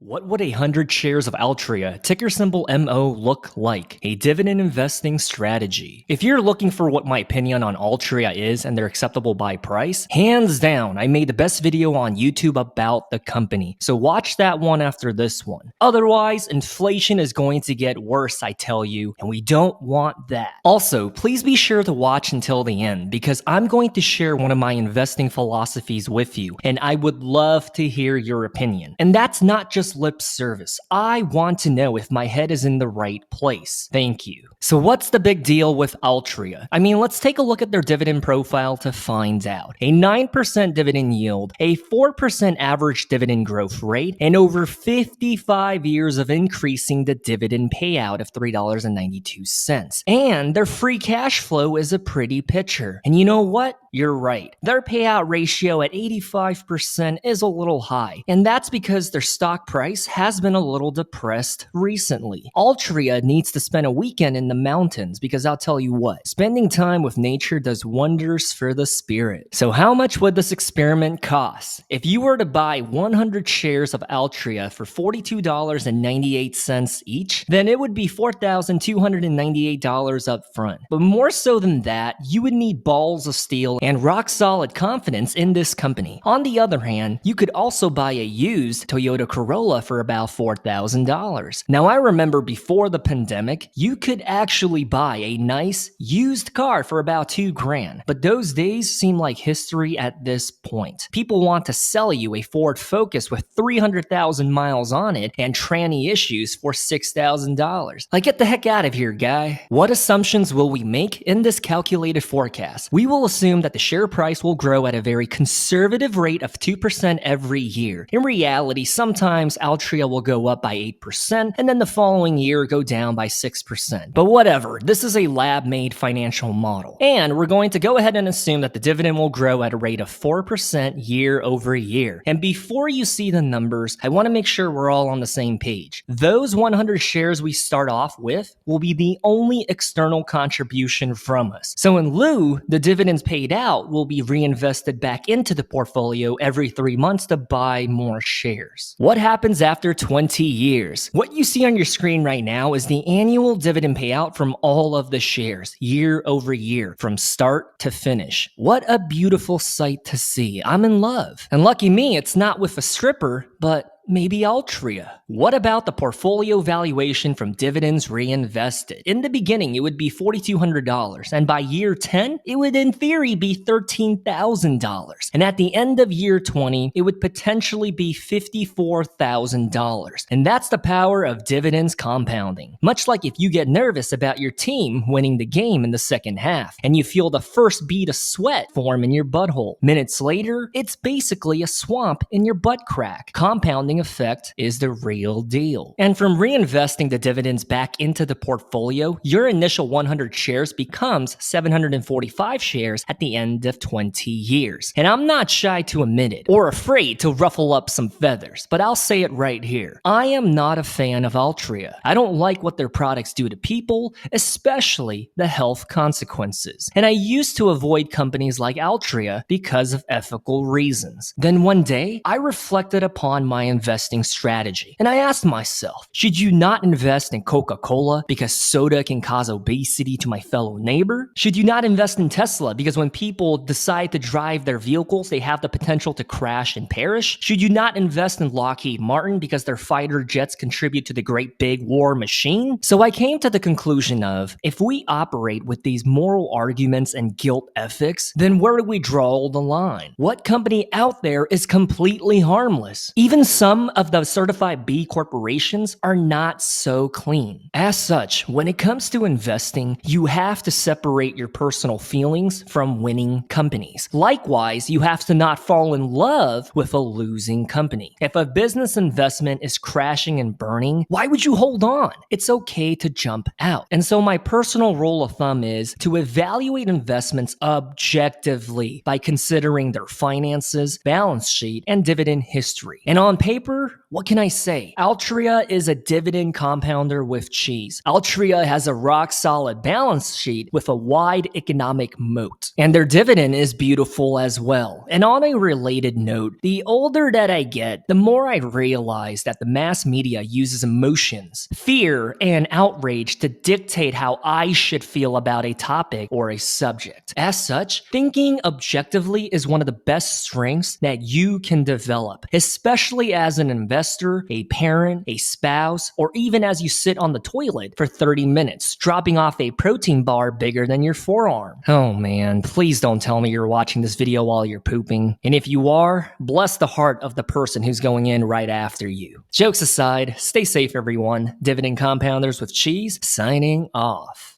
What would 100 shares of Altria, ticker symbol MO, look like? A dividend investing strategy. If you're looking for what my opinion on Altria is and their acceptable buy price, hands down, I made the best video on YouTube about the company. So watch that one after this one. Otherwise, inflation is going to get worse, I tell you, and we don't want that. Also, please be sure to watch until the end because I'm going to share one of my investing philosophies with you, and I would love to hear your opinion. And that's not just lip service. I want to know if my head is in the right place. Thank you. So what's the big deal with Altria? I mean, let's take a look at their dividend profile to find out. A 9% dividend yield, a 4% average dividend growth rate, and over 55 years of increasing the dividend payout of $3.92. And their free cash flow is a pretty picture. And you know what? You're right. Their payout ratio at 85% is a little high, and that's because their stock price has been a little depressed recently. Altria needs to spend a weekend in the mountains because I'll tell you what, spending time with nature does wonders for the spirit. So how much would this experiment cost? If you were to buy 100 shares of Altria for $42.98 each, then it would be $4,298 up front. But more so than that, you would need balls of steel and rock-solid confidence in this company. On the other hand, you could also buy a used Toyota Corolla for about $4,000. Now, I remember before the pandemic, you could actually buy a nice used car for about $2,000, but those days seem like history at this point. People want to sell you a Ford Focus with 300,000 miles on it and tranny issues for $6,000. Like, get the heck out of here, guy. What assumptions will we make in this calculated forecast? We will assume that the share price will grow at a very conservative rate of 2% every year. In reality, sometimes Altria will go up by 8% and then the following year go down by 6%. But whatever, this is a lab-made financial model. And we're going to go ahead and assume that the dividend will grow at a rate of 4% year over year. And before you see the numbers, I want to make sure we're all on the same page. Those 100 shares we start off with will be the only external contribution from us. So in lieu, the dividends paid out will be reinvested back into the portfolio every 3 months to buy more shares. What happens after 20 years? What you see on your screen right now is the annual dividend payout from all of the shares, year over year, from start to finish. What a beautiful sight to see. I'm in love. And lucky me, it's not with a stripper, but maybe Altria. What about the portfolio valuation from dividends reinvested? In the beginning, it would be $4,200, and by year 10, it would in theory be $13,000. And at the end of year 20, it would potentially be $54,000. And that's the power of dividends compounding. Much like if you get nervous about your team winning the game in the second half, and you feel the first bead of sweat form in your butthole. Minutes later, it's basically a swamp in your butt crack. Compounding effect is the real deal. And from reinvesting the dividends back into the portfolio, your initial 100 shares becomes 745 shares at the end of 20 years. And I'm not shy to admit it, or afraid to ruffle up some feathers, but I'll say it right here. I am not a fan of Altria. I don't like what their products do to people, especially the health consequences. And I used to avoid companies like Altria because of ethical reasons. Then one day, I reflected upon my investing strategy. And I asked myself, should you not invest in Coca-Cola because soda can cause obesity to my fellow neighbor? Should you not invest in Tesla because when people decide to drive their vehicles, they have the potential to crash and perish? Should you not invest in Lockheed Martin because their fighter jets contribute to the great big war machine? So I came to the conclusion of, if we operate with these moral arguments and guilt ethics, then where do we draw the line? What company out there is completely harmless? Even some of the certified B corporations are not so clean. As such, when it comes to investing, you have to separate your personal feelings from winning companies. Likewise, you have to not fall in love with a losing company. If a business investment is crashing and burning, why would you hold on? It's okay to jump out. And so my personal rule of thumb is to evaluate investments objectively by considering their finances, balance sheet, and dividend history. And on paper, super? What can I say? Altria is a dividend compounder with cheese. Altria has a rock-solid balance sheet with a wide economic moat. And their dividend is beautiful as well. And on a related note, the older that I get, the more I realize that the mass media uses emotions, fear, and outrage to dictate how I should feel about a topic or a subject. As such, thinking objectively is one of the best strengths that you can develop, especially as an investor, a parent, a spouse, or even as you sit on the toilet for 30 minutes, dropping off a protein bar bigger than your forearm. Oh man, please don't tell me you're watching this video while you're pooping. And if you are, bless the heart of the person who's going in right after you. Jokes aside, stay safe everyone. Dividend compounders with cheese, signing off.